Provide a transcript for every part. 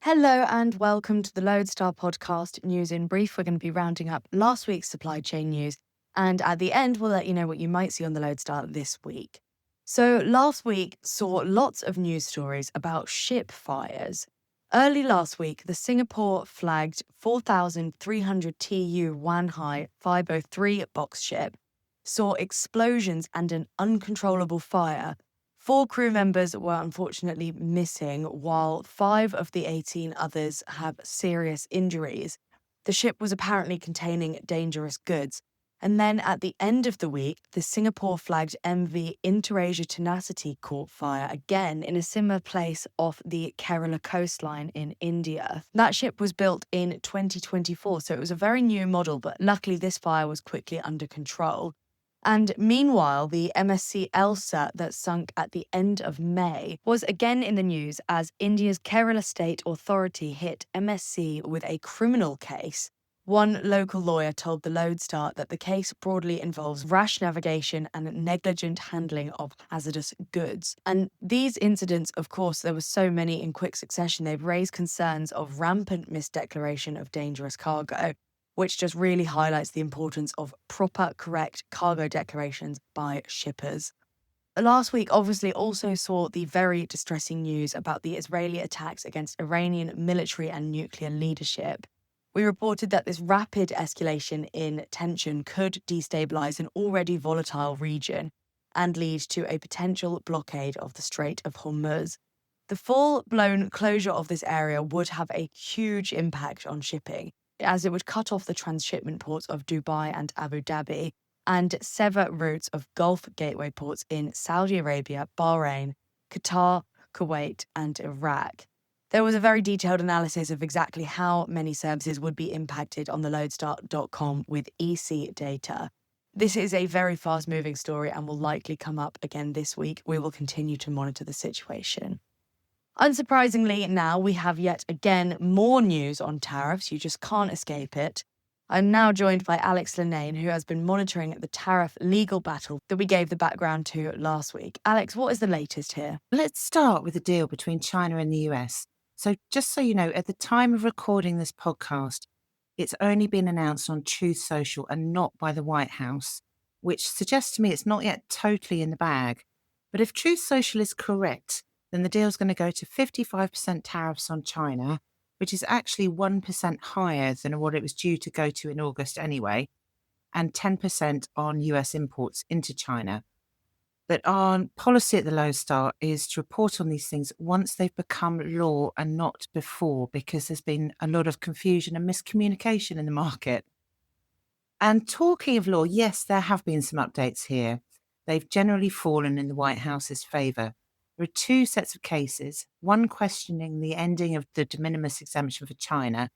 Hello and welcome to the Loadstar podcast News in Brief. We're going to be rounding up last week's supply chain news, and at the end, we'll let you know what you might see on the Loadstar this week. So, last week saw lots of news stories about ship fires. Early last week, the Singapore flagged 4,300 TEU Wanhai 503 box ship saw explosions and an uncontrollable fire. 4 crew members were unfortunately missing, while 5 of the 18 others have serious injuries. The ship was apparently containing dangerous goods. And then at the end of the week, the Singapore-flagged MV Interasia Tenacity caught fire again in a similar place off the Kerala coastline in India. That ship was built in 2024, so it was a very new model, but luckily this fire was quickly under control. And meanwhile, the MSC Elsa that sunk at the end of May was again in the news as India's Kerala State Authority hit MSC with a criminal case. One local lawyer told the Loadstar that the case broadly involves rash navigation and negligent handling of hazardous goods. And these incidents, of course, there were so many in quick succession, they've raised concerns of rampant misdeclaration of dangerous cargo, which just really highlights the importance of proper, correct cargo declarations by shippers. Last week, obviously, also saw the very distressing news about the Israeli attacks against Iranian military and nuclear leadership. We reported that this rapid escalation in tension could destabilize an already volatile region and lead to a potential blockade of the Strait of Hormuz. The full-blown closure of this area would have a huge impact on shipping, as it would cut off the transshipment ports of Dubai and Abu Dhabi and sever routes of Gulf gateway ports in Saudi Arabia, Bahrain, Qatar, Kuwait, and Iraq. There was a very detailed analysis of exactly how many services would be impacted on the Loadstar.com with EC data. This is a very fast-moving story and will likely come up again this week. We will continue to monitor the situation. Unsurprisingly, now we have yet again more news on tariffs. You just can't escape it. I'm now joined by Alex Lennane, who has been monitoring the tariff legal battle that we gave the background to last week. Alex, what is the latest here? Let's start with the deal between China and the US. So just so you know, at the time of recording this podcast, it's only been announced on Truth Social and not by the White House, which suggests to me it's not yet totally in the bag. But if Truth Social is correct, then the deal's going to go to 55% tariffs on China, which is actually 1% higher than what it was due to go to in August anyway, and 10% on US imports into China. But our policy at the Loadstar is to report on these things once they've become law and not before, because there's been a lot of confusion and miscommunication in the market. And talking of law, yes, there have been some updates here. They've generally fallen in the White House's favour. There are 2 sets of cases, one questioning the ending of the de minimis exemption for China,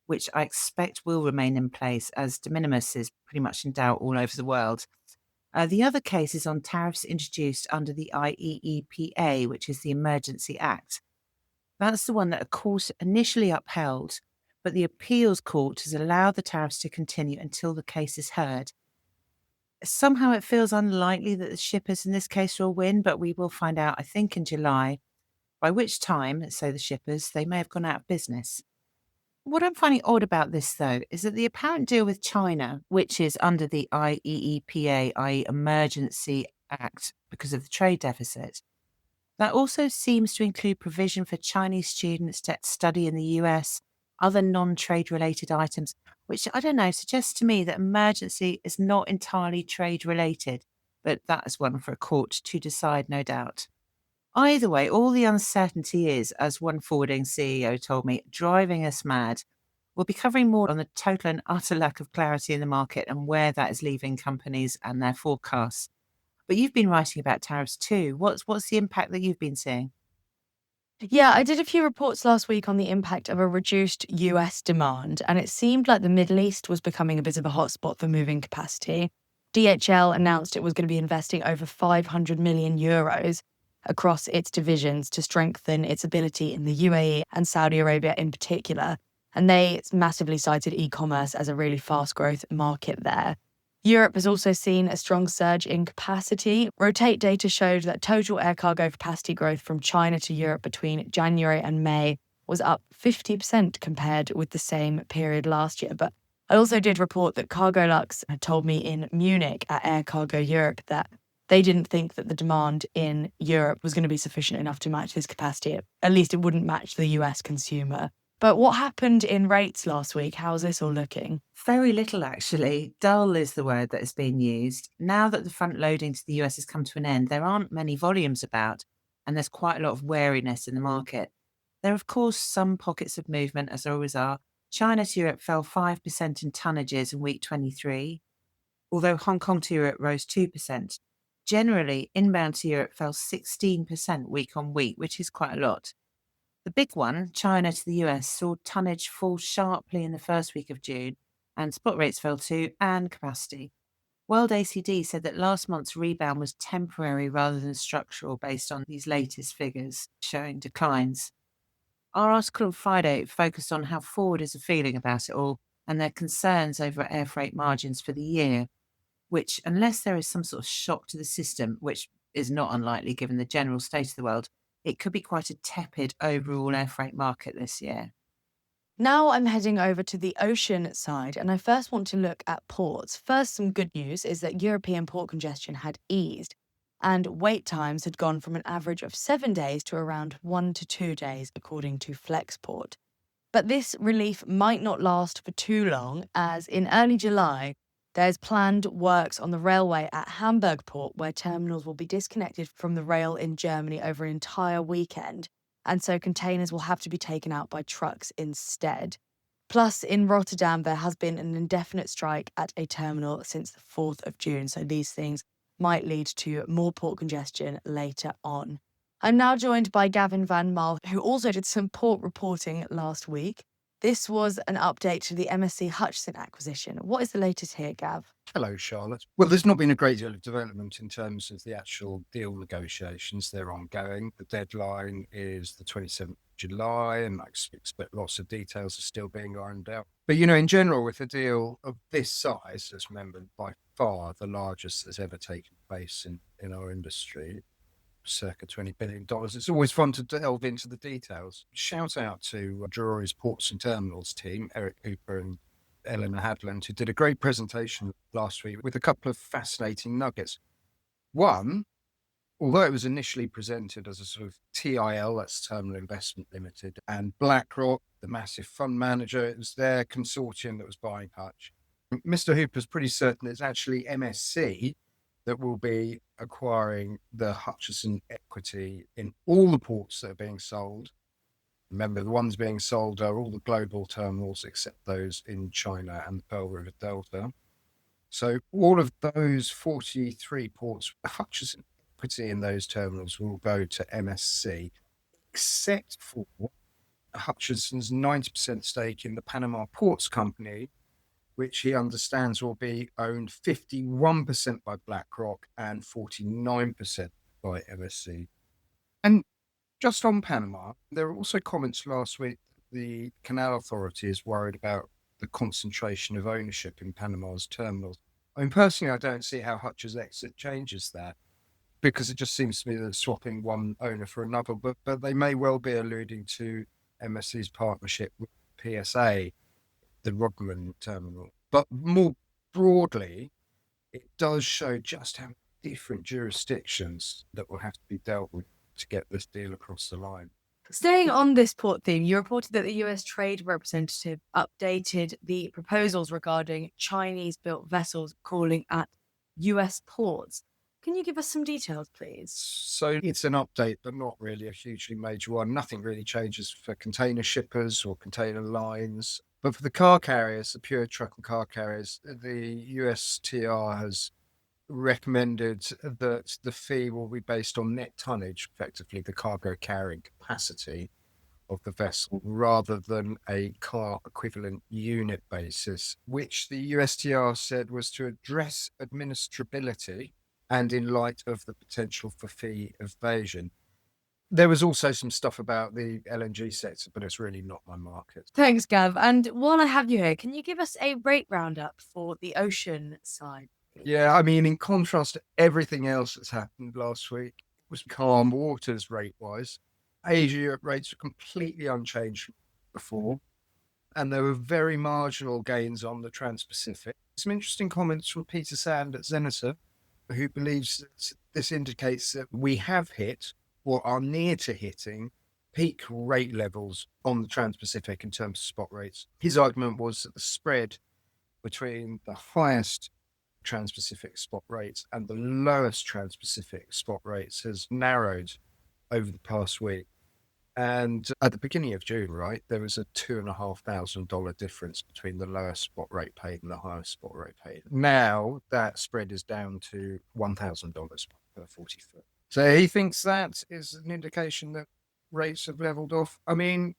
which I expect will remain in place as de minimis is pretty much in doubt all over the world. The other case is on tariffs introduced under the IEEPA, which is the Emergency Act. That's the one that a court initially upheld, but the appeals court has allowed the tariffs to continue until the case is heard. Somehow it feels unlikely that the shippers in this case will win, but we will find out, I think, in July, by which time, so the shippers, they may have gone out of business. What I'm finding odd about this, though, is that the apparent deal with China, which is under the IEEPA, i.e. Emergency Act, because of the trade deficit, that also seems to include provision for Chinese students to study in the US, other non-trade related items, which, I don't know, suggests to me that emergency is not entirely trade related, but that is one for a court to decide, no doubt. Either way, all the uncertainty is, as one forwarding CEO told me, driving us mad. We'll be covering more on the total and utter lack of clarity in the market and where that is leaving companies and their forecasts. But you've been writing about tariffs too. What's the impact that you've been seeing? Yeah, I did a few reports last week on the impact of a reduced US demand, and it seemed like the Middle East was becoming a bit of a hotspot for moving capacity. DHL announced it was going to be investing over 500 million euros across its divisions to strengthen its ability in the UAE and Saudi Arabia in particular, and they massively cited e-commerce as a really fast growth market there. Europe has also seen a strong surge in capacity. Rotate data showed that total air cargo capacity growth from China to Europe between January and May was up 50% compared with the same period last year. But I also did report that Cargolux had told me in Munich at Air Cargo Europe that they didn't think that the demand in Europe was going to be sufficient enough to match this capacity. At least it wouldn't match the US consumer. But what happened in rates last week? How's this all looking? Very little, actually. Dull is the word that has been used. Now that the front loading to the US has come to an end, there aren't many volumes about, and there's quite a lot of wariness in the market. There are, of course, some pockets of movement, as there always are. China to Europe fell 5% in tonnages in week 23, although Hong Kong to Europe rose 2%. Generally, inbound to Europe fell 16% week on week, which is quite a lot. The big one, China to the US, saw tonnage fall sharply in the first week of June, and spot rates fell too, and capacity. World ACD said that last month's rebound was temporary rather than structural based on these latest figures showing declines. Our article on Friday focused on how forwarders are feeling about it all and their concerns over air freight margins for the year, which, unless there is some sort of shock to the system, which is not unlikely given the general state of the world, it could be quite a tepid overall air freight market this year. Now I'm heading over to the ocean side, and I first want to look at ports. First, some good news is that European port congestion had eased, and wait times had gone from an average of 7 days to around 1 to 2 days, according to Flexport. But this relief might not last for too long, as in early July, there's planned works on the railway at Hamburg Port, where terminals will be disconnected from the rail in Germany over an entire weekend. And so containers will have to be taken out by trucks instead. Plus, in Rotterdam, there has been an indefinite strike at a terminal since the 4th of June. So these things might lead to more port congestion later on. I'm now joined by Gavin van Marle, who also did some port reporting last week. This was an update to the MSC Hutchison acquisition. What is the latest here, Gav? Hello, Charlotte. Well, there's not been a great deal of development in terms of the actual deal negotiations. They're ongoing. The deadline is the 27th of July, and I expect lots of details are still being ironed out. But, in general, with a deal of this size, as remembered, by far the largest that's ever taken place in our industry, circa $20 billion. It's always fun to delve into the details. Shout out to Drury's Ports and Terminals team, Eric Cooper and Eleanor Hadland, who did a great presentation last week with a couple of fascinating nuggets. One, although it was initially presented as a sort of TIL, that's Terminal Investment Limited, and BlackRock, the massive fund manager, it was their consortium that was buying Hutch. Mr. Hooper's pretty certain it's actually MSC that will be acquiring the Hutchison equity in all the ports that are being sold. Remember, the ones being sold are all the global terminals except those in China and the Pearl River Delta. So all of those 43 ports, Hutchison equity in those terminals will go to MSC, except for Hutchison's 90% stake in the Panama Ports Company, which he understands will be owned 51% by BlackRock and 49% by MSC. And just on Panama, there were also comments last week that the Canal Authority is worried about the concentration of ownership in Panama's terminals. I mean, personally, I don't see how Hutch's exit changes that, because it just seems to me that swapping one owner for another, but they may well be alluding to MSC's partnership with PSA, the Rodman terminal. But more broadly, it does show just how different jurisdictions that will have to be dealt with to get this deal across the line. Staying on this port theme, you reported that the US Trade Representative updated the proposals regarding Chinese-built vessels calling at US ports. Can you give us some details, please? So it's an update, but not really a hugely major one. Nothing really changes for container shippers or container lines. But for the car carriers, the pure truck and car carriers, the USTR has recommended that the fee will be based on net tonnage, effectively the cargo carrying capacity of the vessel, rather than a car equivalent unit basis, which the USTR said was to address administrability and in light of the potential for fee evasion. There was also some stuff about the LNG sector, but it's really not my market. Thanks, Gav. And while I have you here, can you give us a rate roundup for the ocean side? Yeah, I mean, in contrast to everything else that's happened last week, it was calm waters rate-wise. Asia-Europe rates are completely unchanged from before, and there were very marginal gains on the Trans-Pacific. Some interesting comments from Peter Sand at Zenita, who believes that this indicates that we have hit or are near to hitting peak rate levels on the Trans-Pacific in terms of spot rates. His argument was that the spread between the highest Trans-Pacific spot rates and the lowest Trans-Pacific spot rates has narrowed over the past week. And at the beginning of June, right, there was a $2,500 difference between the lowest spot rate paid and the highest spot rate paid. Now that spread is down to $1,000 per 40 foot. So he thinks that is an indication that rates have leveled off. I mean,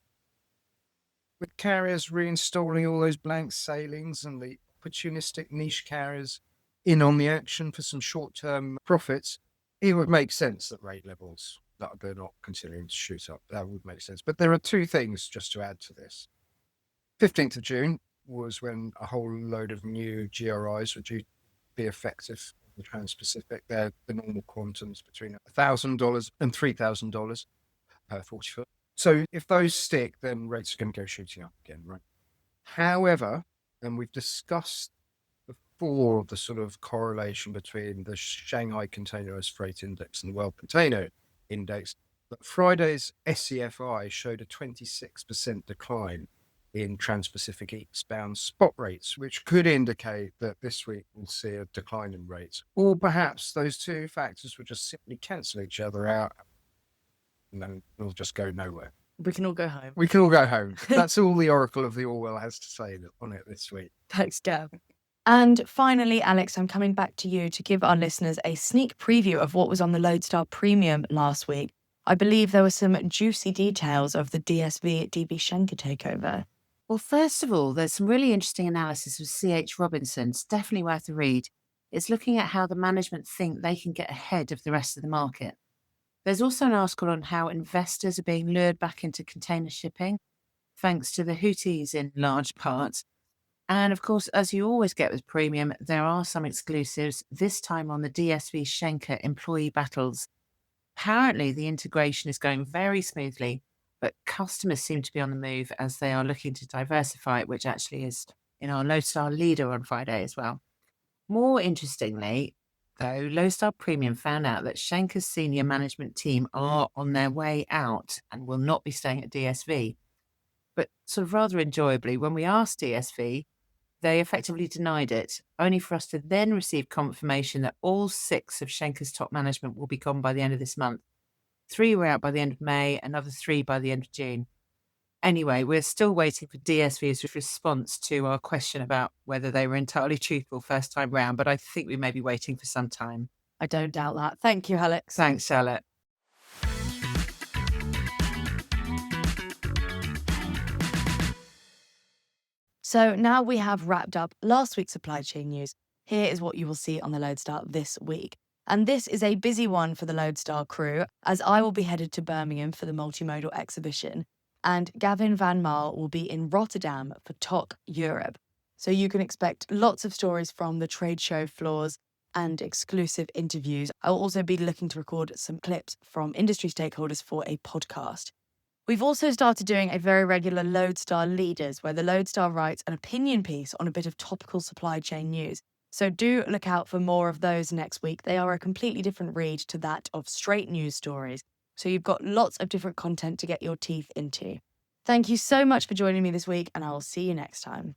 with carriers reinstalling all those blank sailings and the opportunistic niche carriers in on the action for some short-term profits, it would make sense that rate levels that they're not continuing to shoot up. That would make sense. But there are two things just to add to this. 15th of June was when a whole load of new GRIs were due to be effective in the Trans-Pacific. They're the normal quantums between $1,000 and $3,000 per 40 foot. So if those stick, then rates are going to go shooting up again, right? However, and we've discussed before the sort of correlation between the Shanghai Containerized Freight Index and the World Container Index, but Friday's SCFI showed a 26% decline in Trans-Pacific eastbound spot rates, which could indicate that this week we'll see a decline in rates. Or perhaps those two factors will just simply cancel each other out and then we'll just go nowhere. We can all go home. We can all go home. That's all the Oracle of the Orwell has to say on it this week. Thanks, Gav. And finally, Alex, I'm coming back to you to give our listeners a sneak preview of what was on the Loadstar Premium last week. I believe there were some juicy details of the DSV DB Schenker takeover. Well, first of all, there's some really interesting analysis of C.H. Robinson. It's definitely worth a read. It's looking at how the management think they can get ahead of the rest of the market. There's also an article on how investors are being lured back into container shipping, thanks to the Houthis in large part. And of course, as you always get with Premium, there are some exclusives, this time on the DSV Schenker employee battles. Apparently, the integration is going very smoothly, but customers seem to be on the move as they are looking to diversify, which actually is in our Loadstar leader on Friday as well. More interestingly, though, Loadstar Premium found out that Schenker's senior management team are on their way out and will not be staying at DSV. But sort of rather enjoyably, when we asked DSV, they effectively denied it, only for us to then receive confirmation that all 6 of Schenker's top management will be gone by the end of this month. 3 were out by the end of May, another 3 by the end of June. Anyway, we're still waiting for DSV's response to our question about whether they were entirely truthful first time round, but I think we may be waiting for some time. I don't doubt that. Thank you, Alex. Thanks, Charlotte. So now we have wrapped up last week's supply chain news. Here is what you will see on the Loadstar this week. And this is a busy one for the Loadstar crew, as I will be headed to Birmingham for the multimodal exhibition, and Gavin van Marle will be in Rotterdam for TOC Europe. So you can expect lots of stories from the trade show floors and exclusive interviews. I'll also be looking to record some clips from industry stakeholders for a podcast. We've also started doing a very regular Loadstar Leaders, where the Loadstar writes an opinion piece on a bit of topical supply chain news. So do look out for more of those next week. They are a completely different read to that of straight news stories. So you've got lots of different content to get your teeth into. Thank you so much for joining me this week, and I will see you next time.